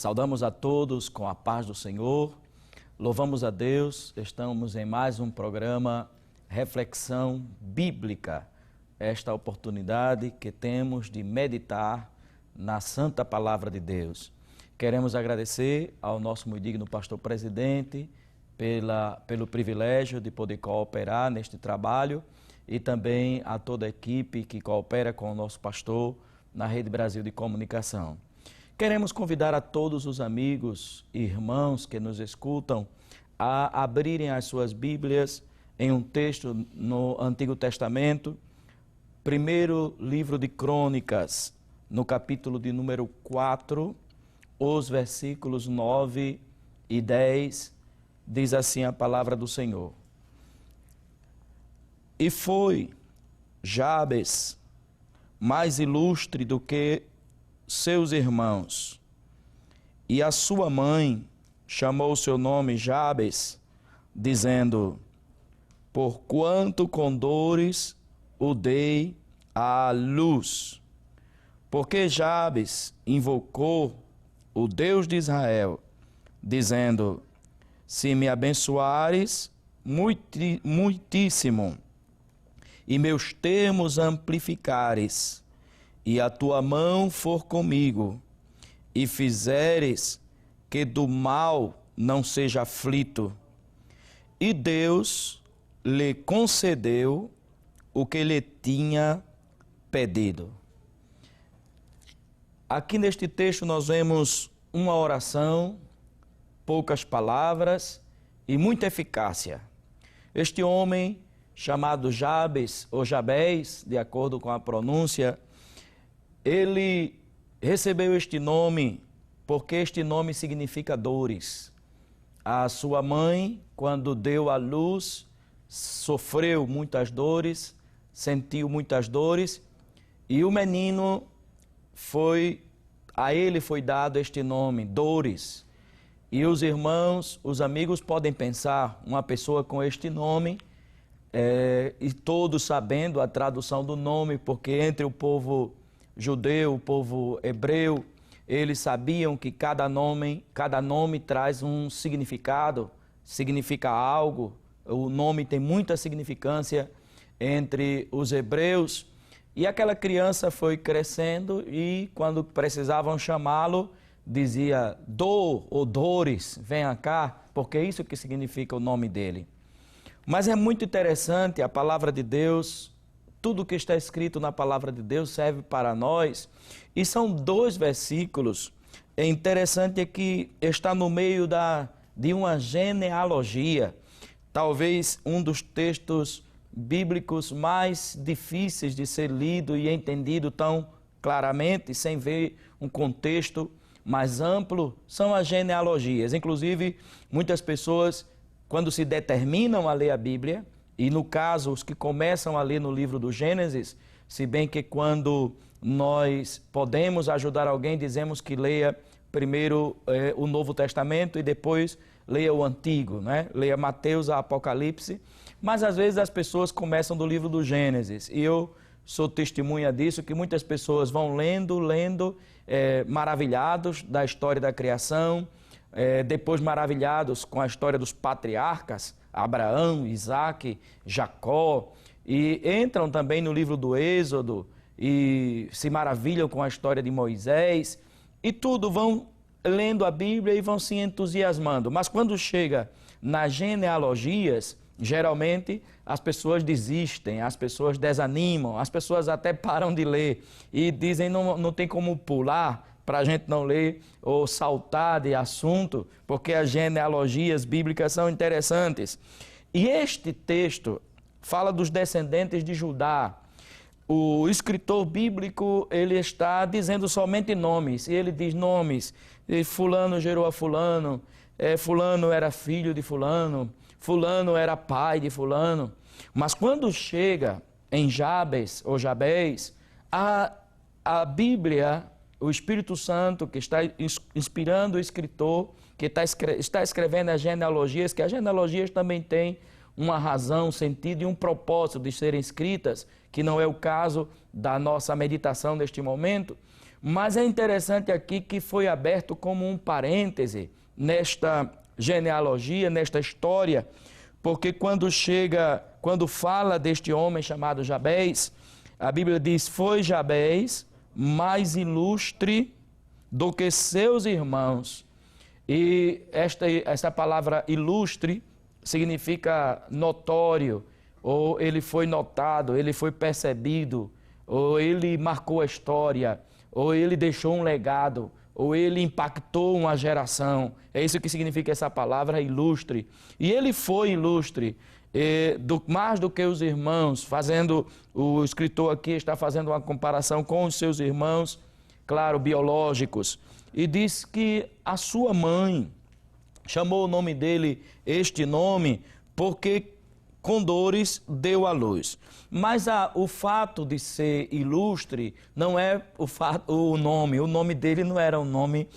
Saudamos a todos com a paz do Senhor, louvamos a Deus, estamos em mais um programa Reflexão Bíblica, esta oportunidade que temos de meditar na Santa Palavra de Deus. Queremos agradecer ao nosso muito digno pastor presidente pelo privilégio de poder cooperar neste trabalho e também a toda a equipe que coopera com o nosso pastor na Rede Brasil de Comunicação. Queremos convidar a todos os amigos e irmãos que nos escutam a abrirem as suas Bíblias em um texto no Antigo Testamento, primeiro livro de Crônicas, no capítulo de número 4, os versículos 9 e 10, diz assim a palavra do Senhor. E foi Jabes mais ilustre do que seus irmãos, e a sua mãe chamou o seu nome Jabes, dizendo: porquanto com dores o dei à luz. Porque Jabes invocou o Deus de Israel, dizendo: se me abençoares muitíssimo, e meus termos amplificares, e a tua mão for comigo, e fizeres que do mal não seja aflito. E Deus lhe concedeu o que lhe tinha pedido. Aqui neste texto nós vemos uma oração, poucas palavras e muita eficácia. Este homem chamado Jabes, ou Jabés, de acordo com a pronúncia, ele recebeu este nome porque este nome significa dores. A sua mãe, quando deu à luz, sofreu muitas dores, sentiu muitas dores, e o menino a ele foi dado este nome, dores. E os irmãos, os amigos podem pensar, uma pessoa com este nome, e todos sabendo a tradução do nome, porque entre o povo judeu, o povo hebreu, eles sabiam que cada nome traz um significado, significa algo. O nome tem muita significância entre os hebreus. E aquela criança foi crescendo e quando precisavam chamá-lo, dizia dor ou dores, venha cá, porque é isso que significa o nome dele. Mas é muito interessante a palavra de Deus. Tudo que está escrito na palavra de Deus serve para nós. E são 2 versículos. É interessante que está no meio de uma genealogia. Talvez um dos textos bíblicos mais difíceis de ser lido e entendido tão claramente, sem ver um contexto mais amplo, são as genealogias. Inclusive, muitas pessoas, quando se determinam a ler a Bíblia, e no caso, os que começam a ler no livro do Gênesis, se bem que quando nós podemos ajudar alguém, dizemos que leia primeiro o Novo Testamento e depois leia o Antigo, né? Leia Mateus, a Apocalipse, mas às vezes as pessoas começam do livro do Gênesis, e eu sou testemunha disso, que muitas pessoas vão lendo, maravilhados da história da criação, depois maravilhados com a história dos patriarcas, Abraão, Isaac, Jacó, e entram também no livro do Êxodo e se maravilham com a história de Moisés, e tudo vão lendo a Bíblia e vão se entusiasmando. Mas quando chega nas genealogias, geralmente as pessoas desistem, as pessoas desanimam, as pessoas até param de ler e dizem não tem como pular para a gente não ler ou saltar de assunto, porque as genealogias bíblicas são interessantes. E este texto fala dos descendentes de Judá. O escritor bíblico, ele está dizendo somente nomes, e ele diz nomes, e fulano gerou a fulano, fulano era filho de fulano, fulano era pai de fulano. Mas quando chega em Jabes ou Jabés, a Bíblia, o Espírito Santo que está inspirando o escritor, que está escrevendo as genealogias, que as genealogias também têm uma razão, um sentido e um propósito de serem escritas, que não é o caso da nossa meditação neste momento, Mas é interessante aqui que foi aberto como um parêntese nesta genealogia, nesta história, porque quando fala deste homem chamado Jabez, a Bíblia diz: foi Jabez mais ilustre do que seus irmãos. E essa palavra ilustre significa notório, ou ele foi notado, ele foi percebido, ou ele marcou a história, ou ele deixou um legado, ou ele impactou uma geração. É isso que significa essa palavra ilustre. E ele foi ilustre, mais do que os irmãos, o escritor aqui está fazendo uma comparação com os seus irmãos, claro, biológicos, e diz que a sua mãe chamou o nome dele este nome porque com dores deu à luz. Mas o fato de ser ilustre não é o nome dele não era um nome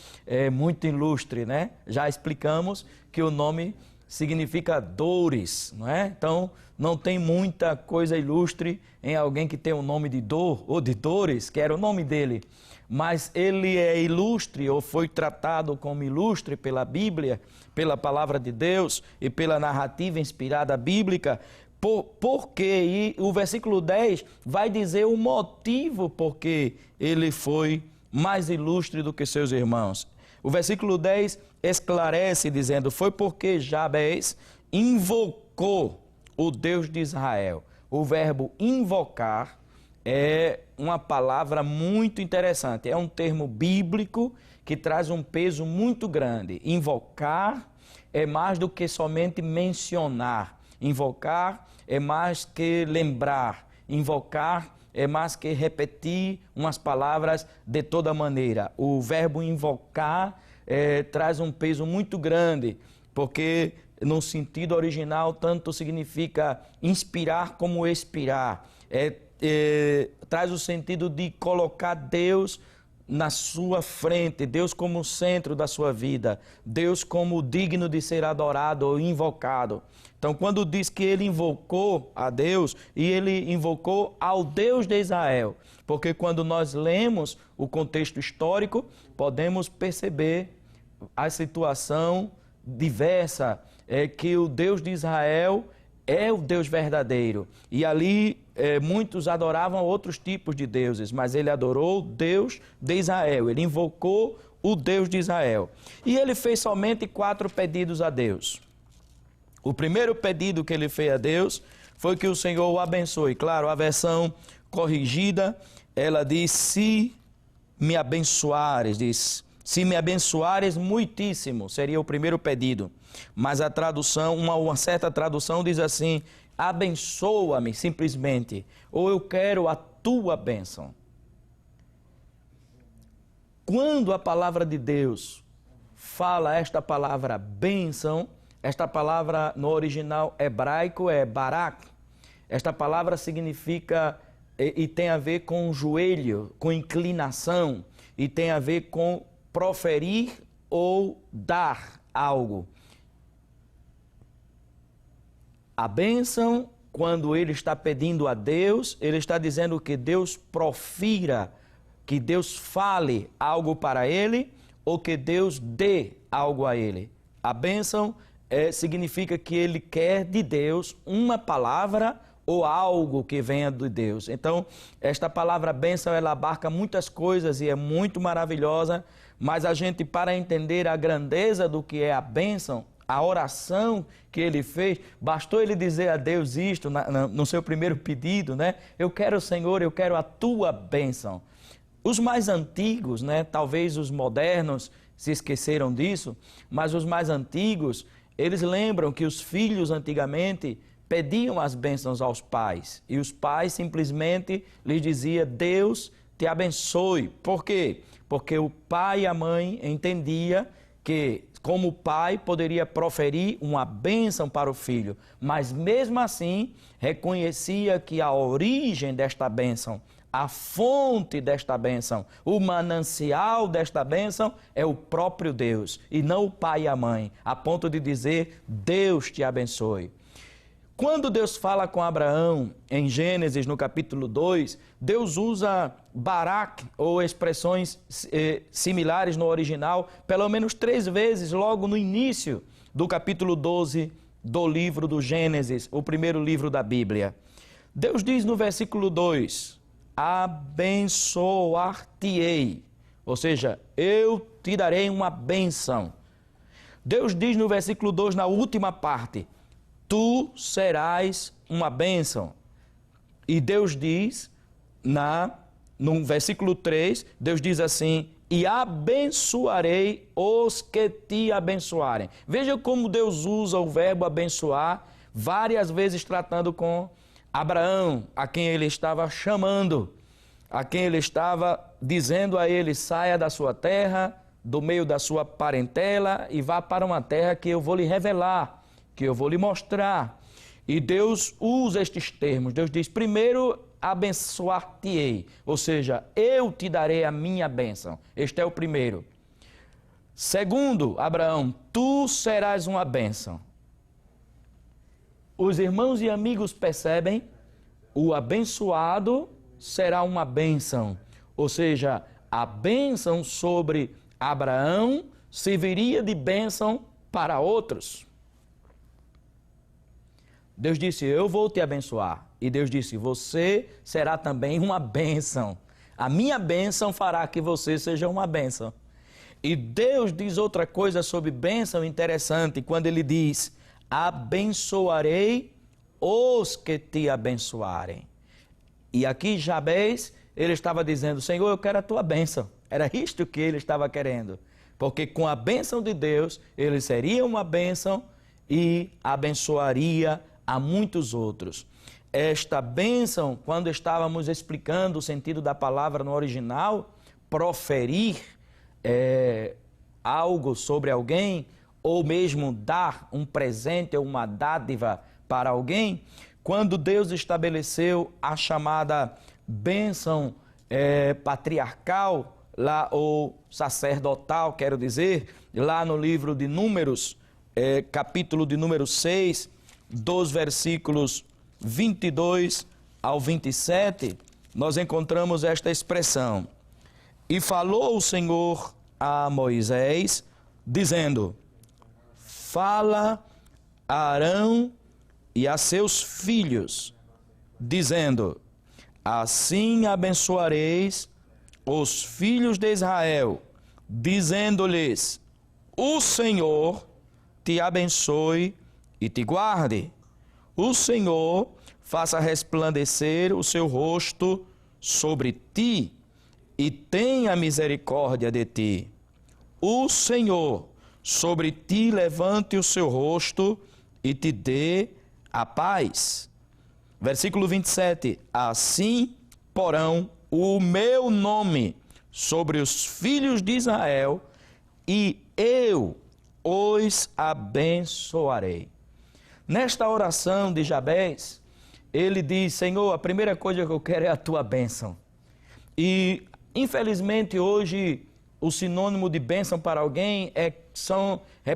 muito ilustre, né? Já explicamos que o nome significa dores, não é? Então, não tem muita coisa ilustre em alguém que tem o nome de dor ou de dores, que era o nome dele. Mas ele é ilustre, ou foi tratado como ilustre pela Bíblia, pela palavra de Deus e pela narrativa inspirada bíblica, porque, e o versículo 10 vai dizer o motivo por que ele foi mais ilustre do que seus irmãos. O versículo 10 esclarece dizendo: foi porque Jabez invocou o Deus de Israel. O verbo invocar é uma palavra muito interessante, é um termo bíblico que traz um peso muito grande. Invocar é mais do que somente mencionar. Invocar é mais que lembrar. Invocar é mais que repetir umas palavras de toda maneira. O verbo invocar traz um peso muito grande, porque no sentido original tanto significa inspirar como expirar. Traz o sentido de colocar Deus na sua frente, Deus como centro da sua vida, Deus como digno de ser adorado ou invocado. Então, quando diz que ele invocou a Deus, e ele invocou ao Deus de Israel, porque quando nós lemos o contexto histórico, podemos perceber a situação diversa, que o Deus de Israel é o Deus verdadeiro. E ali muitos adoravam outros tipos de deuses, mas ele adorou o Deus de Israel, ele invocou o Deus de Israel. E ele fez somente 4 pedidos a Deus. O primeiro pedido que ele fez a Deus foi que o Senhor o abençoe. Claro, a versão corrigida, ela diz: se me abençoares, diz: se me abençoares muitíssimo, seria o primeiro pedido. Mas a tradução, uma certa tradução diz assim: abençoa-me simplesmente, ou eu quero a tua bênção. Quando a palavra de Deus fala esta palavra bênção, esta palavra no original hebraico é barak. Esta palavra significa e tem a ver com joelho, com inclinação, e tem a ver com proferir ou dar algo. A bênção, quando ele está pedindo a Deus, ele está dizendo que Deus profira, que Deus fale algo para ele, ou que Deus dê algo a ele. A bênção significa que ele quer de Deus uma palavra ou algo que venha de Deus. Então, esta palavra bênção, ela abarca muitas coisas e é muito maravilhosa, mas a gente, para entender a grandeza do que é a bênção, a oração que ele fez, bastou ele dizer a Deus isto no seu primeiro pedido, né? Eu quero, Senhor, eu quero a tua bênção. Os mais antigos, né? Talvez os modernos se esqueceram disso, mas os mais antigos, eles lembram que os filhos antigamente pediam as bênçãos aos pais, e os pais simplesmente lhes diziam: Deus te abençoe. Por quê? Porque o pai e a mãe entendiam que, como pai, poderia proferir uma bênção para o filho, mas mesmo assim reconhecia que a origem desta bênção, a fonte desta bênção, o manancial desta bênção é o próprio Deus, e não o pai e a mãe, a ponto de dizer: Deus te abençoe. Quando Deus fala com Abraão, em Gênesis, no capítulo 2, Deus usa Barak, ou expressões similares no original, pelo menos 3 vezes, logo no início do capítulo 12 do livro do Gênesis, o primeiro livro da Bíblia. Deus diz no versículo 2, abençoar-te-ei, ou seja, eu te darei uma bênção. Deus diz no versículo 2, na última parte, tu serás uma bênção. E Deus diz, no versículo 3, Deus diz assim, e abençoarei os que te abençoarem. Veja como Deus usa o verbo abençoar, várias vezes tratando com Abraão, a quem ele estava chamando, a quem ele estava dizendo a ele, saia da sua terra, do meio da sua parentela e vá para uma terra que eu vou lhe revelar, que eu vou lhe mostrar. E Deus usa estes termos. Deus diz, primeiro, abençoar-te-ei, ou seja, eu te darei a minha bênção. Este é o primeiro. Segundo, Abraão, tu serás uma bênção. Os irmãos e amigos percebem, o abençoado será uma bênção. Ou seja, a bênção sobre Abraão serviria de bênção para outros. Deus disse, eu vou te abençoar. E Deus disse, você será também uma bênção. A minha bênção fará que você seja uma bênção. E Deus diz outra coisa sobre bênção interessante, quando ele diz, abençoarei os que te abençoarem. E aqui Jabez, ele estava dizendo, Senhor, eu quero a tua bênção. Era isto que ele estava querendo. Porque com a bênção de Deus, ele seria uma bênção e abençoaria a muitos outros. Esta bênção, quando estávamos explicando o sentido da palavra no original, proferir algo sobre alguém, ou mesmo dar um presente ou uma dádiva para alguém, quando Deus estabeleceu a chamada bênção patriarcal, lá, ou sacerdotal, quero dizer, lá no livro de Números, capítulo de número 6, dos versículos 22 ao 27, nós encontramos esta expressão. E falou o Senhor a Moisés, dizendo, fala a Arão e a seus filhos, dizendo, assim abençoareis os filhos de Israel, dizendo-lhes, o Senhor te abençoe e te guarde. O Senhor faça resplandecer o seu rosto sobre ti e tenha misericórdia de ti. O Senhor sobre ti levante o seu rosto e te dê a paz. Versículo 27. Assim porão o meu nome sobre os filhos de Israel e eu os abençoarei. Nesta oração de Jabez, ele diz, Senhor, a primeira coisa que eu quero é a tua bênção. E, infelizmente, hoje, o sinônimo de bênção para alguém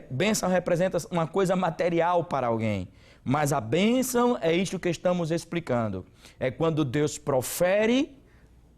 bênção representa uma coisa material para alguém. Mas a bênção é isto que estamos explicando. É quando Deus profere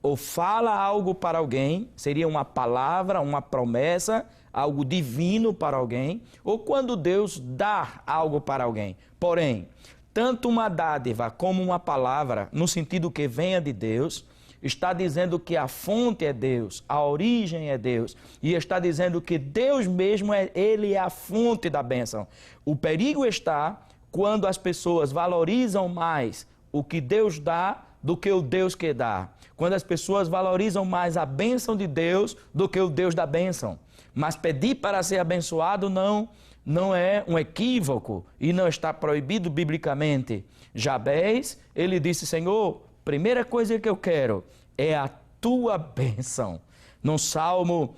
ou fala algo para alguém, seria uma palavra, uma promessa, algo divino para alguém, ou quando Deus dá algo para alguém. Porém, tanto uma dádiva como uma palavra, no sentido que venha de Deus, está dizendo que a fonte é Deus, a origem é Deus, e está dizendo que Deus mesmo Ele é a fonte da bênção. O perigo está quando as pessoas valorizam mais o que Deus dá do que o Deus que dá. Quando as pessoas valorizam mais a bênção de Deus do que o Deus da bênção. Mas pedir para ser abençoado não é um equívoco e não está proibido biblicamente. Jabez, ele disse, Senhor, primeira coisa que eu quero é a tua bênção. No Salmo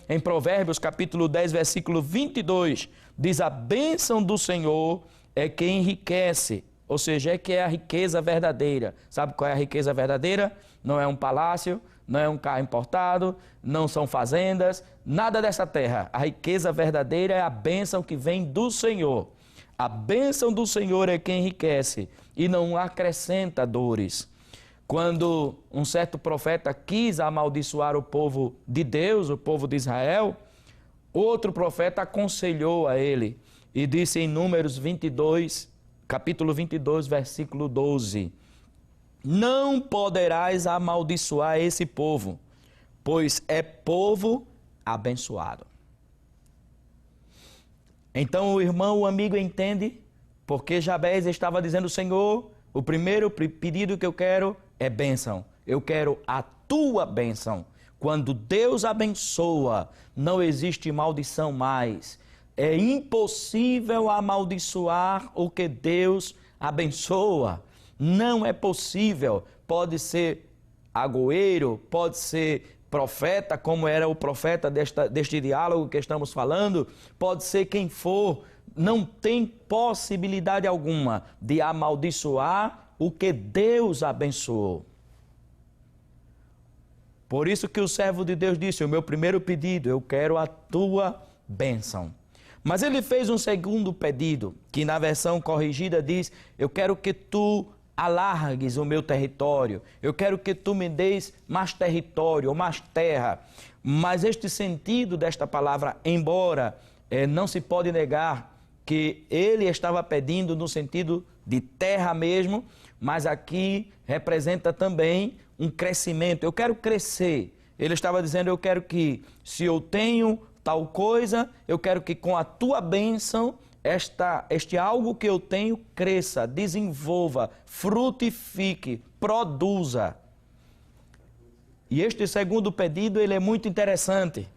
em Provérbios capítulo 10, versículo 22, diz, a bênção do Senhor é que enriquece, ou seja, é que é a riqueza verdadeira. Sabe qual é a riqueza verdadeira? Não é um palácio, não é um carro importado, não são fazendas, nada dessa terra. A riqueza verdadeira é a bênção que vem do Senhor. A bênção do Senhor é quem enriquece e não acrescenta dores. Quando um certo profeta quis amaldiçoar o povo de Deus, o povo de Israel, outro profeta aconselhou a ele e disse em Números 22, capítulo 22, versículo 12: não poderás amaldiçoar esse povo, pois é povo abençoado. Então o irmão, o amigo entende, porque Jabez estava dizendo: Senhor, o primeiro pedido que eu quero é bênção. Eu quero a tua bênção. Quando Deus abençoa, não existe maldição mais. É impossível amaldiçoar o que Deus abençoa. Não é possível. Pode ser agoeiro, pode ser profeta, como era o profeta deste diálogo que estamos falando, pode ser quem for. Não tem possibilidade alguma de amaldiçoar o que Deus abençoou. Por isso que o servo de Deus disse: o meu primeiro pedido, eu quero a tua bênção. Mas ele fez um segundo pedido, que na versão corrigida diz: eu quero que tu alargues o meu território, eu quero que tu me des mais território, ou mais terra. Mas este sentido desta palavra, embora não se pode negar que ele estava pedindo no sentido de terra mesmo, mas aqui representa também um crescimento. Eu quero crescer. Ele estava dizendo: eu quero que, se eu tenho tal coisa, eu quero que com a tua bênção, este algo que eu tenho cresça, desenvolva, frutifique, produza. E este segundo pedido, ele é muito interessante.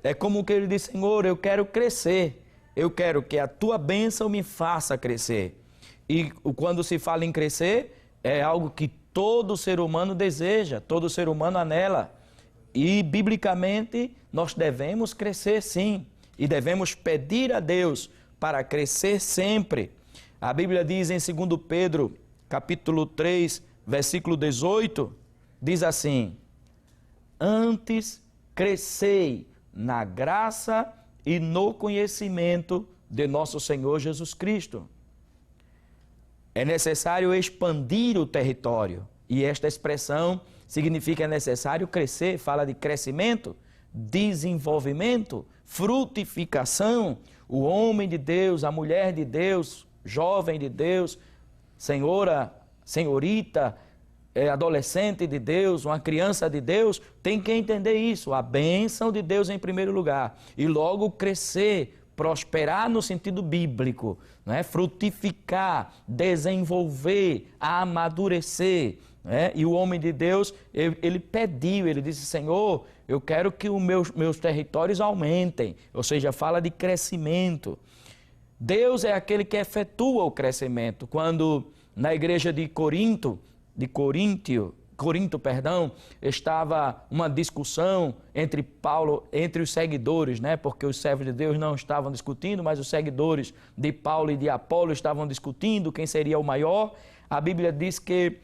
É como que ele diz: Senhor, eu quero crescer. Eu quero que a tua bênção me faça crescer. E quando se fala em crescer, é algo que todo ser humano deseja, todo ser humano anela. E, biblicamente, nós devemos crescer sim. E devemos pedir a Deus para crescer sempre. A Bíblia diz em 2 Pedro, capítulo 3, versículo 18, diz assim: antes crescei na graça e no conhecimento de nosso Senhor Jesus Cristo. É necessário expandir o território. E esta expressão significa é necessário crescer, fala de crescimento, desenvolvimento, frutificação. O homem de Deus, a mulher de Deus, jovem de Deus, senhora, senhorita, adolescente de Deus, uma criança de Deus, tem que entender isso, a bênção de Deus em primeiro lugar. E logo crescer, prosperar no sentido bíblico, não é? Frutificar, desenvolver, amadurecer. E o homem de Deus, ele pediu, ele disse: Senhor, eu quero que os meus territórios aumentem, ou seja, fala de crescimento. Deus é aquele que efetua o crescimento. Quando na igreja de Corinto, estava uma discussão entre Paulo, entre os seguidores, porque os servos de Deus não estavam discutindo, mas os seguidores de Paulo e de Apolo estavam discutindo quem seria o maior. A Bíblia diz que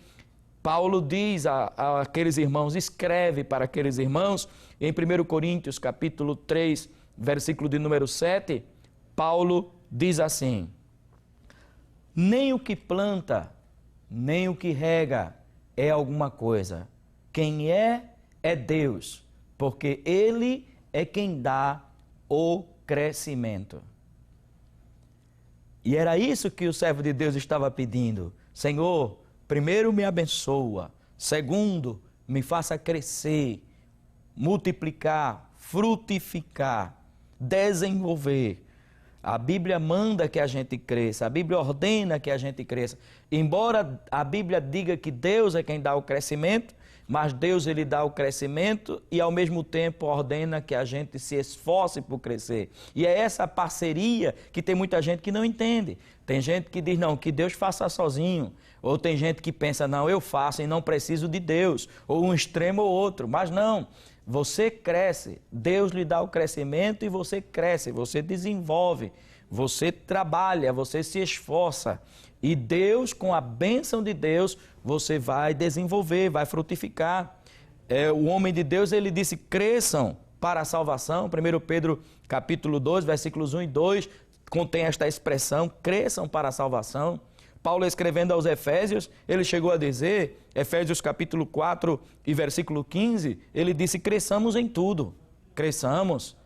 Paulo diz àqueles irmãos, escreve para aqueles irmãos, em 1 Coríntios, capítulo 3, versículo de número 7, Paulo diz assim: nem o que planta, nem o que rega é alguma coisa. Quem é Deus, porque Ele é quem dá o crescimento. E era isso que o servo de Deus estava pedindo: Senhor, primeiro me abençoa, segundo, me faça crescer, multiplicar, frutificar, desenvolver. A Bíblia manda que a gente cresça, a Bíblia ordena que a gente cresça. Embora a Bíblia diga que Deus é quem dá o crescimento, mas Deus ele dá o crescimento e ao mesmo tempo ordena que a gente se esforce por crescer. E é essa parceria que tem muita gente que não entende. Tem gente que diz, não, que Deus faça sozinho. Ou tem gente que pensa, não, eu faço e não preciso de Deus. Ou um extremo ou outro. Mas não, você cresce, Deus lhe dá o crescimento e você cresce, você desenvolve, você trabalha, você se esforça. E Deus, com a bênção de Deus, você vai desenvolver, vai frutificar. O homem de Deus, ele disse, cresçam para a salvação. 1 Pedro capítulo 2, versículos 1 e 2, contém esta expressão, cresçam para a salvação. Paulo, escrevendo aos Efésios, ele chegou a dizer, Efésios capítulo 4 e versículo 15, ele disse, cresçamos em tudo. Cresçamos.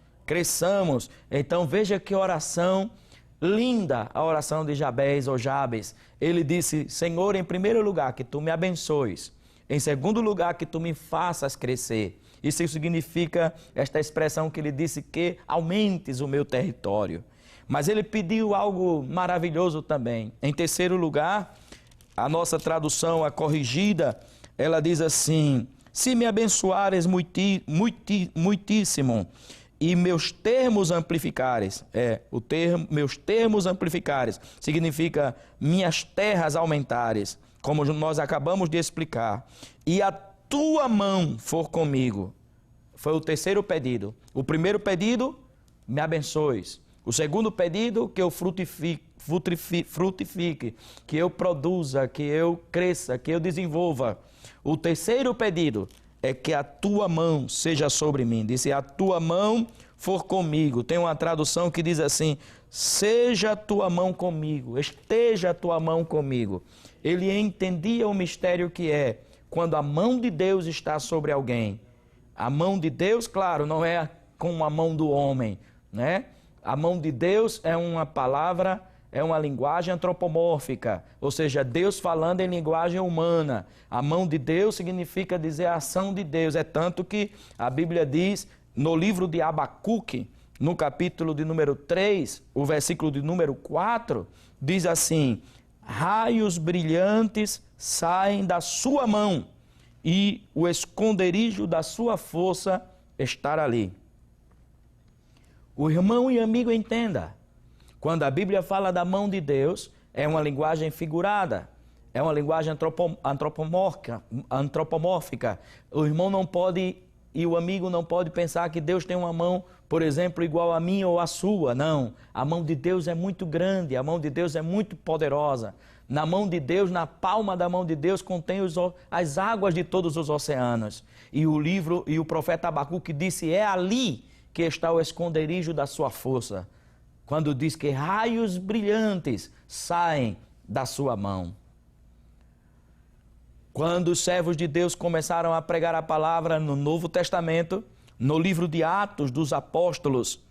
Então veja que oração linda, a oração de Jabez ou Jabes. Ele disse, Senhor, em primeiro lugar, que tu me abençoes. Em segundo lugar, que tu me faças crescer. Isso significa esta expressão que ele disse, que aumentes o meu território. Mas ele pediu algo maravilhoso também. Em terceiro lugar, a nossa tradução, a corrigida, ela diz assim, se me abençoares muitíssimo e meus termos amplificares, meus termos amplificares, significa minhas terras aumentares, como nós acabamos de explicar, e a tua mão for comigo. Foi o terceiro pedido. O primeiro pedido, me abençoes. O segundo pedido, que eu frutifique, que eu produza, que eu cresça, que eu desenvolva. O terceiro pedido é que a tua mão seja sobre mim. Disse, a tua mão for comigo. Tem uma tradução que diz assim, seja a tua mão comigo, esteja a tua mão comigo. Ele entendia o mistério que é quando a mão de Deus está sobre alguém. A mão de Deus, claro, não é como a mão do homem, né? A mão de Deus é uma palavra, é uma linguagem antropomórfica, ou seja, Deus falando em linguagem humana. A mão de Deus significa dizer a ação de Deus. É tanto que a Bíblia diz, no livro de Abacuque, no capítulo de número 3, o versículo de número 4, diz assim, raios brilhantes saem da sua mão e o esconderijo da sua força está ali. O irmão e amigo entenda, quando a Bíblia fala da mão de Deus, é uma linguagem figurada, é uma linguagem antropomórfica. O irmão não pode e o amigo não pode pensar que Deus tem uma mão, por exemplo, igual a minha ou a sua. Não, a mão de Deus é muito grande, a mão de Deus é muito poderosa. Na mão de Deus, na palma da mão de Deus, contém as águas de todos os oceanos. E o profeta Abacuque disse, é ali que está o esconderijo da sua força, quando diz que raios brilhantes saem da sua mão. Quando os servos de Deus começaram a pregar a palavra no Novo Testamento, no livro de Atos dos Apóstolos,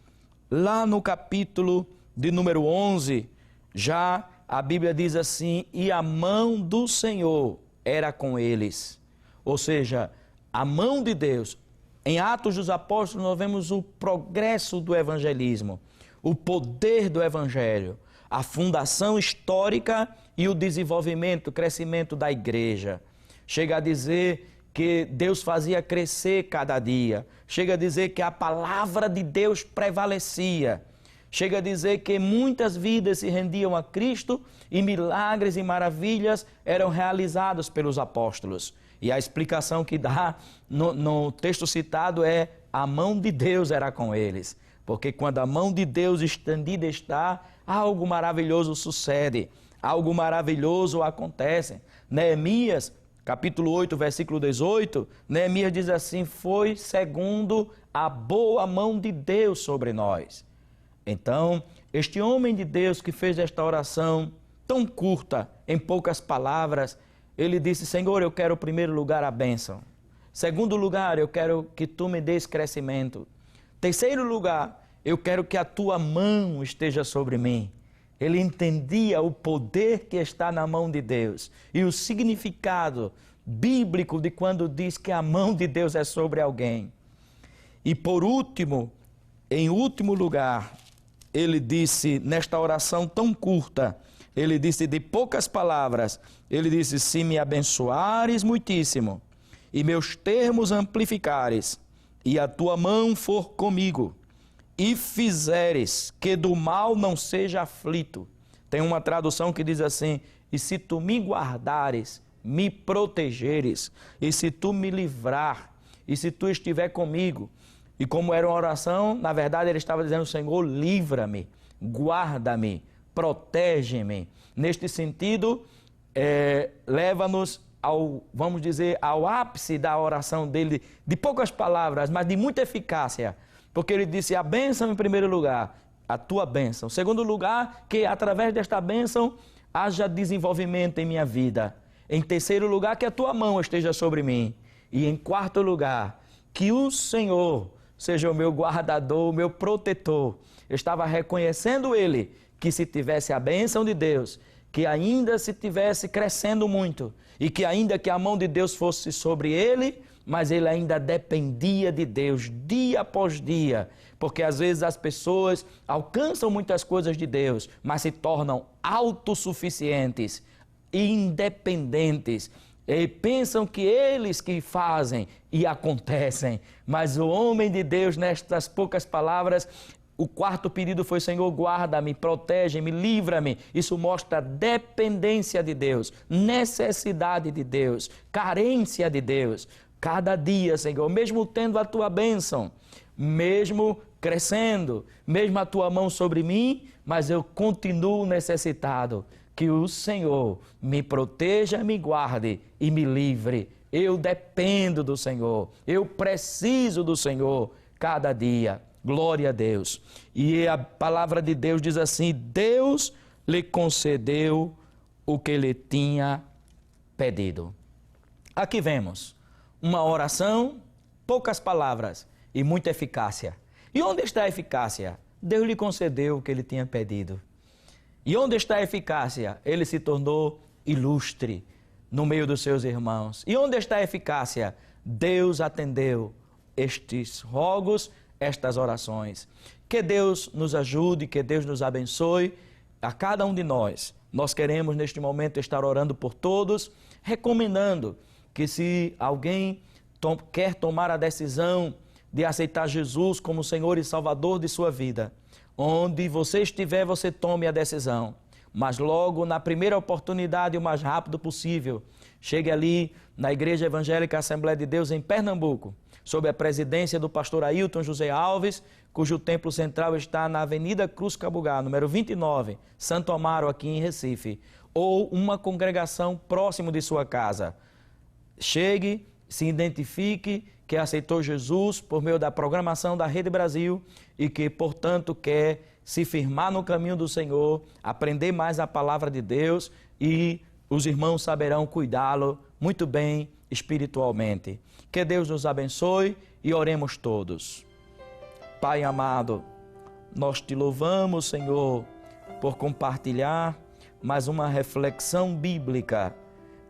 lá no capítulo de número 11, já a Bíblia diz assim, e a mão do Senhor era com eles. Ou seja, a mão de Deus. Em Atos dos Apóstolos nós vemos o progresso do evangelismo, o poder do evangelho, a fundação histórica e o desenvolvimento, o crescimento da igreja. Chega a dizer que Deus fazia crescer cada dia. Chega a dizer que a palavra de Deus prevalecia. Chega a dizer que muitas vidas se rendiam a Cristo e milagres e maravilhas eram realizados pelos apóstolos. E a explicação que dá no texto citado é a mão de Deus era com eles. Porque quando a mão de Deus estendida está, algo maravilhoso sucede, algo maravilhoso acontece. Neemias, capítulo 8, versículo 18, Neemias diz assim, foi segundo a boa mão de Deus sobre nós. Então, este homem de Deus que fez esta oração tão curta, em poucas palavras, ele disse, Senhor, eu quero em primeiro lugar a bênção. Segundo lugar, eu quero que tu me des crescimento. Terceiro lugar, eu quero que a tua mão esteja sobre mim. Ele entendia o poder que está na mão de Deus e o significado bíblico de quando diz que a mão de Deus é sobre alguém. E por último, em último lugar, ele disse, nesta oração tão curta, ele disse de poucas palavras, ele disse, se me abençoares muitíssimo, e meus termos amplificares, e a tua mão for comigo, e fizeres que do mal não seja aflito. Tem uma tradução que diz assim, e se tu me guardares, me protegeres, e se tu me livrar, e se tu estiver comigo. E como era uma oração, na verdade ele estava dizendo, Senhor, livra-me, guarda-me, protege-me. Neste sentido, leva-nos ao, vamos dizer, ao ápice da oração dele, de poucas palavras, mas de muita eficácia. Porque ele disse, a bênção em primeiro lugar, a tua bênção. Segundo lugar, que através desta bênção haja desenvolvimento em minha vida. Em terceiro lugar, que a tua mão esteja sobre mim. E em quarto lugar, que o Senhor seja o meu guardador, o meu protetor. Eu estava reconhecendo ele, que se tivesse a bênção de Deus, que ainda se tivesse crescendo muito, e que ainda que a mão de Deus fosse sobre ele, mas ele ainda dependia de Deus dia após dia, porque às vezes as pessoas alcançam muitas coisas de Deus, mas se tornam autossuficientes, independentes, e pensam que eles que fazem e acontecem. Mas o homem de Deus, nestas poucas palavras, o quarto pedido foi: Senhor, guarda-me, protege-me, livra-me. Isso mostra dependência de Deus, necessidade de Deus, carência de Deus. Cada dia, Senhor, mesmo tendo a tua bênção, mesmo crescendo, mesmo a tua mão sobre mim, mas eu continuo necessitado. Que o Senhor me proteja, me guarde e me livre. Eu dependo do Senhor, eu preciso do Senhor cada dia. Glória a Deus. E a palavra de Deus diz assim: Deus lhe concedeu o que lhe tinha pedido. Aqui vemos uma oração, poucas palavras e muita eficácia. E onde está a eficácia? Deus lhe concedeu o que ele tinha pedido. E onde está a eficácia? Ele se tornou ilustre no meio dos seus irmãos. E onde está a eficácia? Deus atendeu estes rogos, estas orações. Que Deus nos ajude, que Deus nos abençoe a cada um de nós. Nós queremos neste momento estar orando por todos, recomendando que se alguém quer tomar a decisão de aceitar Jesus como Senhor e Salvador de sua vida, onde você estiver, você tome a decisão. Mas logo, na primeira oportunidade, o mais rápido possível, chegue ali na Igreja Evangélica Assembleia de Deus em Pernambuco, sob a presidência do pastor Ailton José Alves, cujo templo central está na Avenida Cruz Cabugá, número 29, Santo Amaro, aqui em Recife, ou uma congregação próximo de sua casa. Chegue, se identifique que aceitou Jesus por meio da programação da Rede Brasil e que, portanto, quer se firmar no caminho do Senhor, aprender mais a palavra de Deus, e os irmãos saberão cuidá-lo muito bem espiritualmente. Que Deus nos abençoe e oremos todos. Pai amado, nós te louvamos, Senhor, por compartilhar mais uma reflexão bíblica,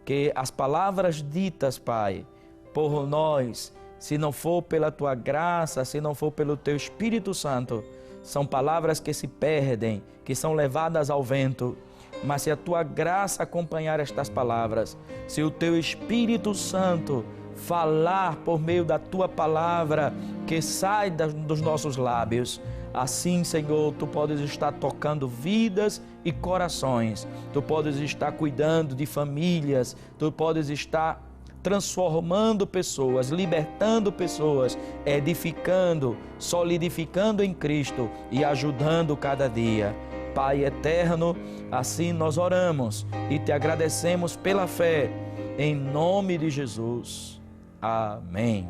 que as palavras ditas, Pai, por nós, se não for pela tua graça, se não for pelo teu Espírito Santo, são palavras que se perdem, que são levadas ao vento. Mas se a tua graça acompanhar estas palavras, se o teu Espírito Santo falar por meio da tua palavra que sai dos nossos lábios, assim, Senhor, tu podes estar tocando vidas e corações, tu podes estar cuidando de famílias, tu podes estar transformando pessoas, libertando pessoas, edificando, solidificando em Cristo e ajudando cada dia. Pai eterno, assim nós oramos e te agradecemos pela fé, em nome de Jesus. Amém.